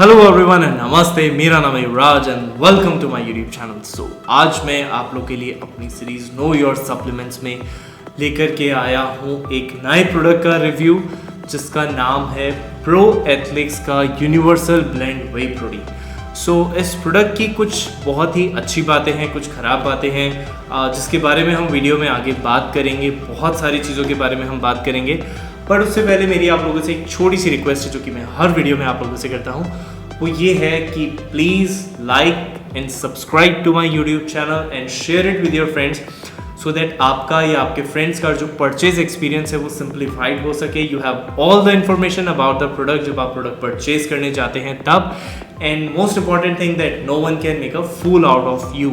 Hello everyone and नमस्ते। मेरा नाम है Yuvraj and welcome to my YouTube channel. So आज मैं आप लोग के लिए अपनी सीरीज नो योर सप्लीमेंट्स में लेकर के आया हूँ एक नए प्रोडक्ट का रिव्यू जिसका नाम है प्रो एथलेटिक्स का यूनिवर्सल ब्लेंड वे प्रोटीन। सो इस प्रोडक्ट की कुछ बहुत ही अच्छी बातें हैं, कुछ ख़राब बातें हैं जिसके बारे में हम वीडियो में आगे बात करेंगे। बहुत सारी चीज़ों के बारे में हम बात करेंगे, पर उससे पहले मेरी आप लोगों से एक छोटी सी रिक्वेस्ट है जो कि मैं हर वीडियो में आप लोगों से करता हूँ। वो ये है कि please like and subscribe to my YouTube channel and share it with your friends so that आपका या आपके फ्रेंड्स का जो परचेज एक्सपीरियंस है वो सिंप्लीफाइड हो सके। You have all the information about the product जब आप प्रोडक्ट परचेज करने जाते हैं तब। And most important thing that no one can make a fool out of you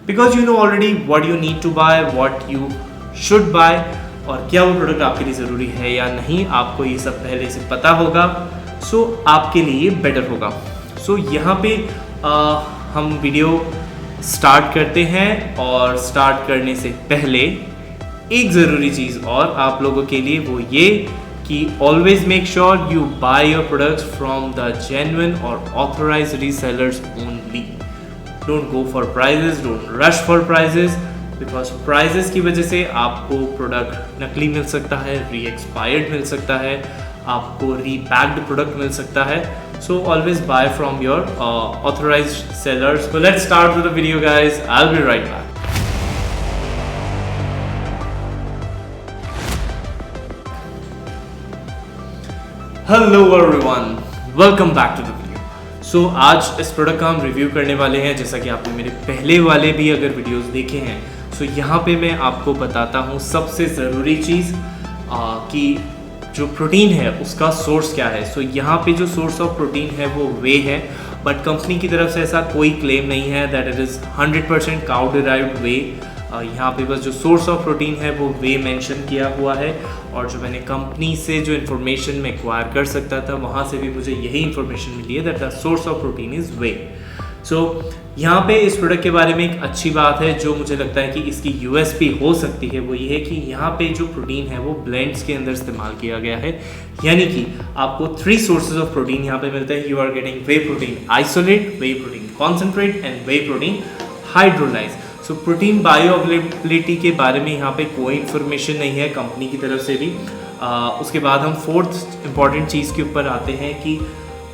because you know already what you need to buy, what you should buy, और क्या वो product आपके लिए ज़रूरी है या नहीं, आपको ये सब पहले से पता होगा। सो आपके लिए बेटर होगा। सो यहाँ पे हम वीडियो स्टार्ट करते हैं, और स्टार्ट करने से पहले एक ज़रूरी चीज़ और आप लोगों के लिए, वो ये कि always make sure you buy your products from the genuine और authorised resellers only. Don't go for prices, don't rush for prices, because prices की वजह से आपको प्रोडक्ट नकली मिल सकता है, री एक्सपायर्ड मिल सकता है, आपको रीपैक्ड प्रोडक्ट मिल सकता है। So always buy from your authorised sellers. So let's start with the video guys, I will be right back. Hello everyone, welcome back to the video. So आज इस प्रोडक्ट का हम रिव्यू करने वाले हैं, जैसा कि आपने मेरे पहले वाले भी अगर वीडियोस देखे हैं। सो यहाँ पे मैं आपको बताता हूँ सबसे ज़रूरी चीज़ कि जो प्रोटीन है उसका सोर्स क्या है। सो यहाँ पे जो सोर्स ऑफ प्रोटीन है वो वे है, बट कंपनी की तरफ से ऐसा कोई क्लेम नहीं है that it is 100% cow derived whey. यहाँ पे बस जो सोर्स ऑफ प्रोटीन है वो वे मेंशन किया हुआ है, और जो मैंने कंपनी से जो इन्फॉर्मेशन मैं एक्वायर कर सकता था वहाँ से भी मुझे यही इन्फॉर्मेशन मिली है that the source of protein is whey. So यहाँ पे इस प्रोडक्ट के बारे में एक अच्छी बात है जो मुझे लगता है कि इसकी यूएसपी हो सकती है, वो ये है कि यहाँ पे जो प्रोटीन है वो ब्लेंड्स के अंदर इस्तेमाल किया गया है। यानी कि आपको 3 सोर्सेज ऑफ प्रोटीन यहाँ पे मिलता है। You are getting whey protein isolate, whey protein concentrate and whey protein hydrolyse. So protein bioavailability के बारे में यहाँ पे कोई इन्फॉर्मेशन नहीं है कंपनी की तरफ से भी। उसके बाद हम 4th इंपॉर्टेंट चीज़ के ऊपर आते हैं कि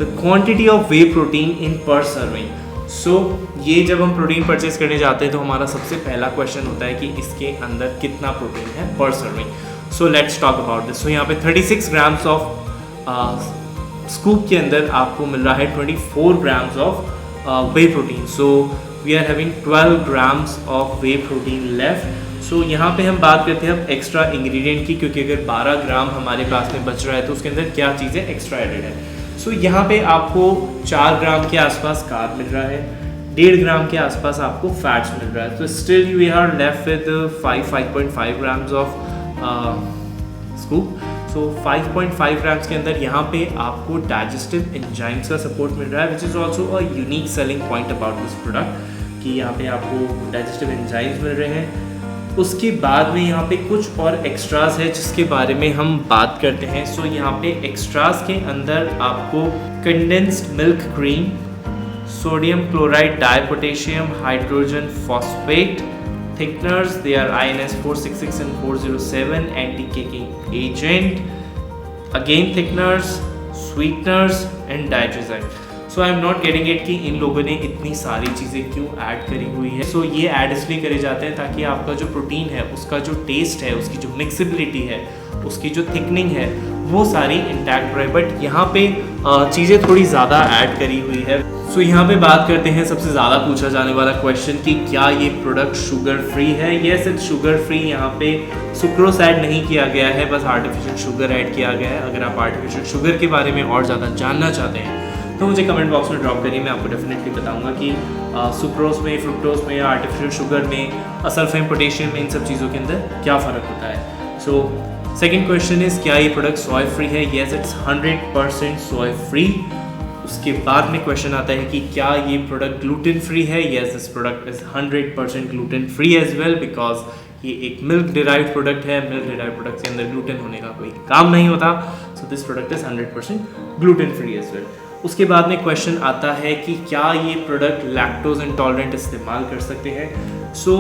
the quantity of whey protein इन पर सर्विंग। सो ये जब हम प्रोटीन परचेज करने जाते हैं तो हमारा सबसे पहला क्वेश्चन होता है कि इसके अंदर कितना प्रोटीन है per serving. So let's talk about this. So यहाँ पे 36 ग्राम्स ऑफ स्कूप के अंदर आपको मिल रहा है 24 grams of whey protein. So we are having 12 grams of whey protein left. So यहाँ पे हम बात करते हैं अब एक्स्ट्रा इंग्रेडिएंट की, क्योंकि अगर 12 ग्राम हमारे पास में बच रहा है तो उसके अंदर क्या चीज़ें एक्स्ट्रा एडेड है। सो यहाँ पे आपको 4 ग्राम के आसपास कार्ब मिल रहा है, 1.5 ग्राम के आसपास आपको फैट्स मिल रहा है। तो still you are left with 5.5 grams of scoop. So 5.5 grams के अंदर यहाँ पे आपको डाइजेस्टिव एंजाइम्स का सपोर्ट मिल रहा है, which is also a unique selling point about this product कि यहाँ पे आपको डाइजेस्टिव एंजाइम्स मिल रहे हैं। उसके बाद में यहाँ पे कुछ और एक्स्ट्रास है जिसके बारे में हम बात करते हैं। सो यहाँ पे एक्स्ट्रास के अंदर आपको condensed milk cream, sodium chloride dipotassium hydrogen phosphate thickeners, they are INS 466 and 407, anti caking agent, again thickeners, sweeteners and डाइट्रोजाइम। So I am not getting it कि इन लोगों ने इतनी सारी चीज़ें क्यों ऐड करी हुई है। सो ये ऐड इसलिए करे जाते हैं ताकि आपका जो प्रोटीन है उसका जो टेस्ट है, उसकी जो मिक्सिबिलिटी है, उसकी जो थिकनिंग है वो सारी इंटैक्ट रहे। बट यहाँ पे चीज़ें थोड़ी ज़्यादा ऐड करी हुई है। सो यहाँ पे बात करते हैं सबसे ज़्यादा पूछा जाने वाला क्वेश्चन कि क्या ये प्रोडक्ट शुगर फ्री है। Yes, it's sugar free. यहाँ पे सुक्रोस ऐड नहीं किया गया है, बस आर्टिफिशियल शुगर ऐड किया गया है। अगर आप आर्टिफिशियल शुगर के बारे में और ज़्यादा जानना चाहते हैं तो मुझे कमेंट बॉक्स में ड्रॉप करिए, मैं आपको डेफिनेटली बताऊंगा कि सुक्रोस में, फ्रुक्टोज में, आर्टिफिशियल शुगर में, असल्फेम, पोटेशियम में, इन सब चीज़ों के अंदर क्या फ़र्क होता है। सो सेकंड क्वेश्चन इज़ क्या ये प्रोडक्ट सोय फ्री है। Yes, it's 100% soy free. उसके बाद में क्वेश्चन आता है कि क्या ये प्रोडक्ट ग्लूटेन फ्री है। Yes, this product is 100% gluten free as well, because ये एक मिल्क डिराइव्ड प्रोडक्ट है। मिल्क डिराइव्ड प्रोडक्ट के अंदर ग्लूटेन होने का कोई काम नहीं होता। So this product is 100% gluten free as well. उसके बाद में क्वेश्चन आता है कि क्या ये प्रोडक्ट लैक्टोज इंटॉलरेंट इस्तेमाल कर सकते हैं। सो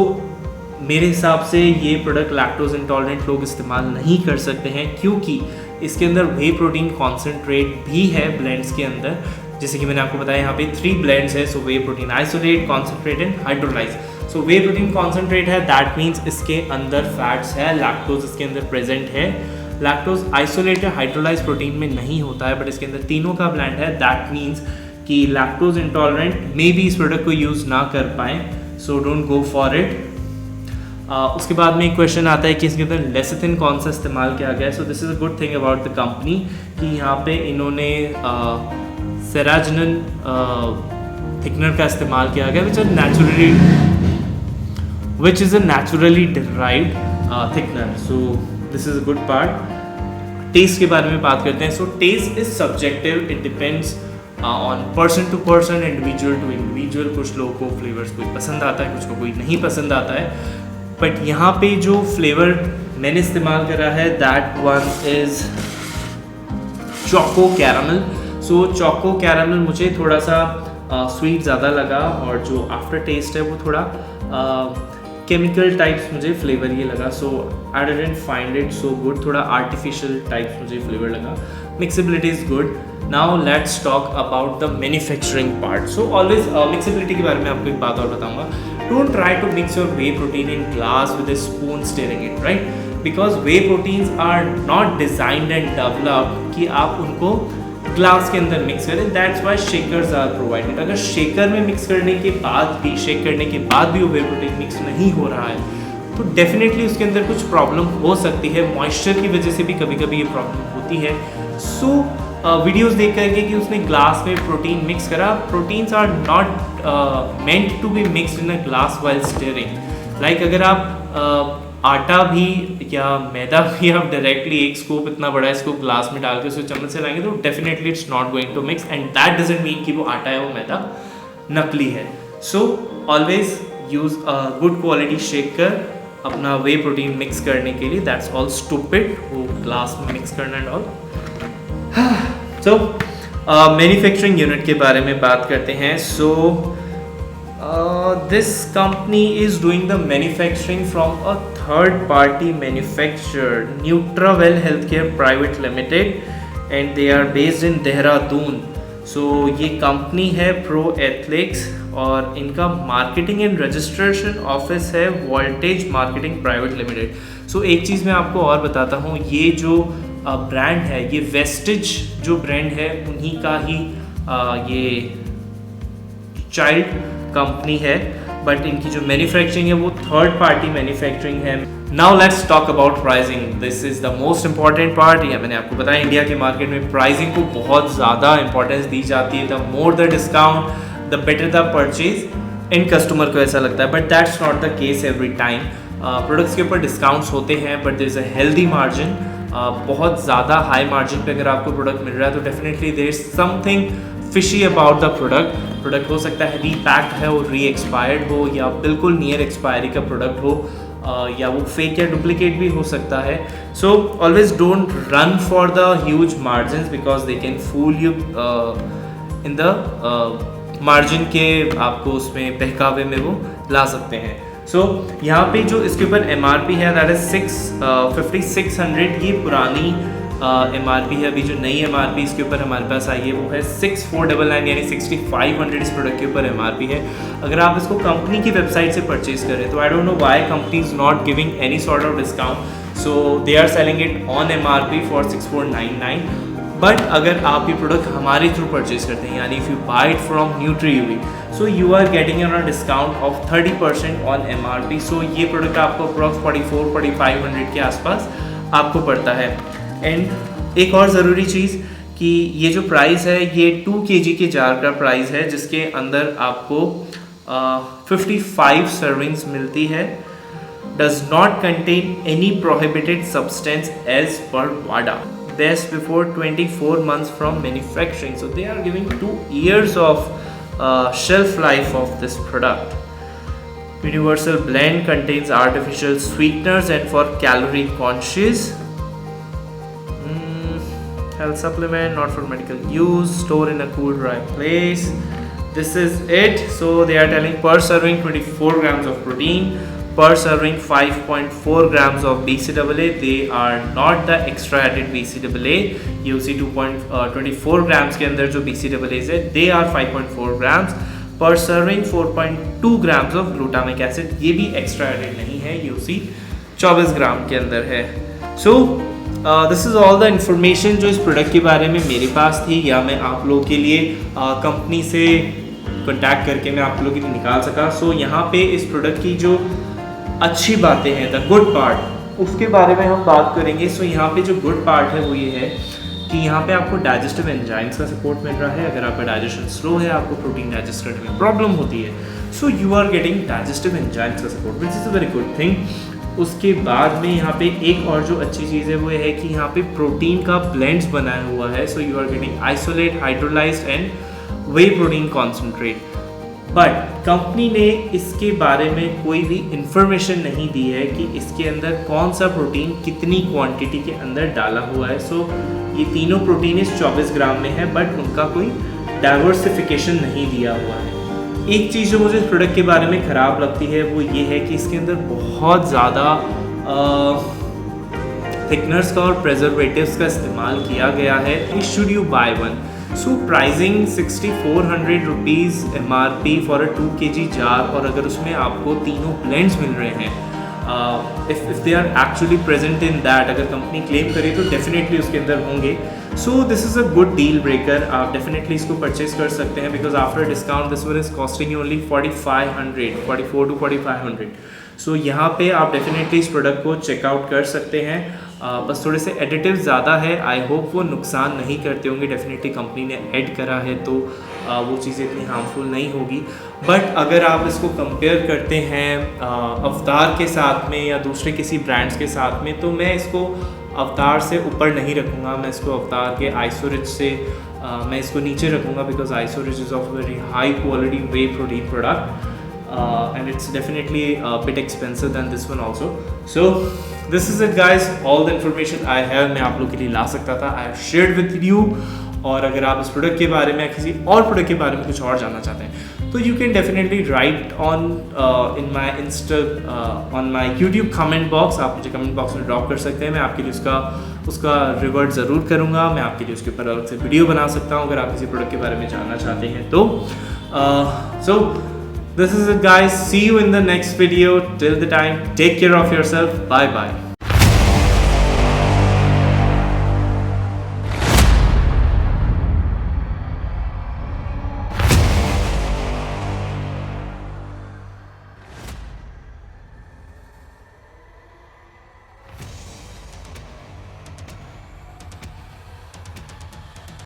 मेरे हिसाब से ये प्रोडक्ट लैक्टोज इंटॉलरेंट लोग इस्तेमाल नहीं कर सकते हैं, क्योंकि इसके अंदर वे प्रोटीन कॉन्सेंट्रेट भी है ब्लेंड्स के अंदर। जैसे कि मैंने आपको बताया यहाँ पे 3 ब्लेंड्स है। So whey protein isolate, concentrate and hydrolyse. So whey protein concentrate है, दैट मीन्स इसके अंदर फैट्स है, लैक्टोज इसके अंदर प्रेजेंट है। लैक्टोज आइसोलेट या हाइड्रोलाइज प्रोटीन में नहीं होता है, बट इसके अंदर तीनों का ब्लेंड है। दैट मीन्स कि लैक्टोज इंटॉलरेंट मे भी इस प्रोडक्ट को यूज़ ना कर पाएँ, so don't go for it. उसके बाद में एक क्वेश्चन आता है कि इसके अंदर लेसिथिन कौन सा इस्तेमाल किया गया है। सो this is a good thing about the company कि यहाँ पे इन्होंने सेराजिनन थिकनर का इस्तेमाल किया गया, which is a naturally derived thickener. So this is a good part. Taste के बारे में बात करते हैं। So taste is subjective, it depends on person to person, individual to individual. कुछ लोगों को फ्लेवर्स कोई पसंद आता है, कुछ को कोई नहीं पसंद आता है। बट यहाँ पे जो फ्लेवर मैंने इस्तेमाल करा है, that one is choco caramel. So choco caramel मुझे थोड़ा सा स्वीट ज़्यादा लगा, और जो आफ्टर टेस्ट है वो थोड़ा केमिकल टाइप्स मुझे फ्लेवर ये लगा। So I didn't find it so good, थोड़ा आर्टिफिशियल टाइप्स मुझे फ्लेवर लगा। Mixability is good. Now let's talk about the manufacturing part. So always mixability के बारे में आपको एक बात और बताऊंगा। Don't try to mix your whey protein in glass with a spoon stirring it, right? Because whey proteins are not designed and developed कि आप उनको ग्लास के अंदर मिक्स करें। That's why shakers are provided। अगर शेकर में mix करने के बाद भी, शेक करने के बाद भी वो whey protein मिक्स नहीं हो रहा है, तो डेफिनेटली उसके अंदर कुछ प्रॉब्लम हो सकती है। मॉइस्चर की वजह से भी कभी कभी ये प्रॉब्लम होती है। सो वीडियोस देख करेंगे कि उसने ग्लास में प्रोटीन मिक्स करा। Proteins are not meant to be mixed in a glass while stirring. Like अगर आप आटा भी या मैदा भी आप डायरेक्टली एक स्कूप इतना बड़ा इसको ग्लास में डाल के उसको चम्मच से लाएंगे, तो definitely it's not going to mix, and that doesn't mean कि वो आटा है वो मैदा नकली है। So always use a good quality shaker अपना वे प्रोटीन मिक्स करने के लिए। दैट्स ऑल स्टूपिड, वो ग्लास में मिक्स करना and all. So manufacturing unit के बारे में बात करते हैं। So this company is doing the manufacturing from a third party manufacturer, Nutravel health care private limited, and they are based in Dehradun. So ये कंपनी है प्रो एथलेटिक्स, और इनका मार्केटिंग एंड रजिस्ट्रेशन ऑफिस है Voltage marketing private limited. So एक चीज़ मैं आपको और बताता हूँ, ये जो ब्रांड है, ये वेस्टिज जो ब्रांड है उन्हीं का ही ये चाइल्ड कंपनी है, बट इनकी जो मैन्युफैक्चरिंग है वो थर्ड पार्टी मैन्युफैक्चरिंग है। Now let's talk about pricing. This is the most important part. ये मैंने आपको बताया, इंडिया के मार्केट में प्राइसिंग को बहुत ज़्यादा इंपॉर्टेंस दी जाती है। The more the discount the better the purchase. इन कस्टमर को ऐसा लगता है, but that's not the case every time. Products के ऊपर डिस्काउंट्स होते हैं, but there is a healthy margin. बहुत ज़्यादा हाई मार्जिन पे अगर आपको प्रोडक्ट मिल रहा है, तो definitely there is something fishy about the product हो सकता है रीपैक्ड है और री एक्सपायर्ड हो, या बिल्कुल नियर एक्सपायरी का प्रोडक्ट हो, या वो फेक या डुप्लीकेट भी हो सकता है। So always don't run for the huge margin, because they can fool you in the margin के, आपको उसमें बहकावे में वो ला सकते हैं। सो यहाँ पे जो इसके ऊपर MRP है दैट इज 5600। ये पुरानी MRP है। अभी जो नई MRP इसके ऊपर हमारे पास आई है वो है 6499, यानी 6500 इस प्रोडक्ट के ऊपर MRP है। अगर आप इसको कंपनी की वेबसाइट से परचेज करें, तो I don't know why company is not giving any sort of discount. So they are selling it on MRP for 6499। But अगर आप ये प्रोडक्ट हमारे थ्रू परचेज करते हैं, यानी if you buy it from Nutriyuvi, so you are getting on a discount of 30% on MRP। So ये product आपको approx 4400-4500 के आसपास आपको पड़ता है। एंड एक और ज़रूरी चीज़ कि ये जो प्राइस है ये 2 kg के जार का प्राइस है, जिसके अंदर आपको 55 सर्विंग्स मिलती है। Does not contain any prohibited substance as per WADA, best before 24 months from manufacturing. So they are giving 2 years of shelf life of this product. Universal blend contains artificial sweeteners and for calorie conscious. health supplement, not for medical use, store in a cool dry place. This is it. So they are telling per serving 24 grams of protein, per serving 5.4 grams of BCAA. They are not the extra added BCAA. You see 2.24 grams के अंदर जो BCAAs है, they are 5.4 grams per serving, 4.2 grams of glutamic acid. ये भी extra added नहीं है, you see 24 ग्राम के अंदर है. So this is all the information जो इस प्रोडक्ट के बारे में मेरे पास थी, या मैं आप लोगों के लिए कंपनी से कॉन्टैक्ट करके मैं आप लोगों के लिए निकाल सका. सो यहाँ पे इस प्रोडक्ट की जो अच्छी बातें हैं, द गुड पार्ट, उसके बारे में हम बात करेंगे. सो यहाँ पे जो गुड पार्ट है वो ये है कि यहाँ पे आपको डाइजेस्टिव एंजाइम्स का सपोर्ट मिल रहा है. अगर आपका डाइजेशन स्लो है, आपको प्रोटीन डाइजेस्ट करने में प्रॉब्लम होती है, so you are getting digestive enzymes का support, which is a very good thing. उसके बाद में यहाँ पे एक और जो अच्छी चीज़ है वो है कि यहाँ पे प्रोटीन का ब्लेंड्स बनाया हुआ है. So you are getting isolate, hydrolysed and whey protein concentrate. But company ने इसके बारे में कोई भी इंफॉर्मेशन नहीं दी है कि इसके अंदर कौन सा प्रोटीन कितनी क्वांटिटी के अंदर डाला हुआ है. सो ये तीनों प्रोटीन इस 24 ग्राम में है, बट उनका कोई डाइवर्सिफिकेशन नहीं दिया हुआ है. एक चीज़ जो मुझे इस प्रोडक्ट के बारे में ख़राब लगती है वो ये है कि इसके अंदर बहुत ज़्यादा थिकनर्स का और प्रेजर्वेटिव्स का इस्तेमाल किया गया है. Should you buy one? So pricing 6400 rupees MRP for a 2 kg jar. और अगर उसमें आपको तीनों ब्लेंड्स मिल रहे हैं, if they are actually present in that, अगर कंपनी क्लेम करे तो डेफिनेटली उसके अंदर होंगे. So this is a good deal breaker. आप डेफिनेटली इसको परचेज कर सकते हैं, because after discount this one is costing you only 44 to 4500. सो यहाँ पे आप डेफिनेटली इस प्रोडक्ट को चेकआउट कर सकते हैं. बस थोड़े से एडिटिव ज़्यादा है. आई होप वो नुकसान नहीं करते होंगे. डेफिनेटली कंपनी ने ऐड करा है तो वो चीज़ें इतनी हार्मफुल नहीं होगी. बट अगर आप इसको कंपेयर करते हैं अवतार के साथ में या दूसरे किसी ब्रांड्स के साथ में, तो मैं इसको अवतार से ऊपर नहीं रखूँगा. मैं इसको अवतार के आइसोरिच से मैं इसको नीचे रखूँगा, because Isorich is of very high quality whey protein product, and it's definitely a bit expensive than this one also. So this is it guys, all the information I have मैं आप लोग के लिए ला सकता था, I have shared with you. और अगर आप इस प्रोडक्ट के बारे में या किसी और प्रोडक्ट के बारे में कुछ और जानना चाहते हैं तो you can definitely right on in my on my YouTube comment box. आप मुझे कमेंट बॉक्स में ड्रॉप कर सकते हैं. मैं आपके लिए उसका रिवर्ट ज़रूर करूँगा. मैं आपके लिए उसके ऊपर अलग से वीडियो बना सकता हूँ अगर आप किसी प्रोडक्ट के बारे में जानना चाहते हैं तो. सो this is it guys, see you in the next video. Till the time, take care of yourself. Bye bye.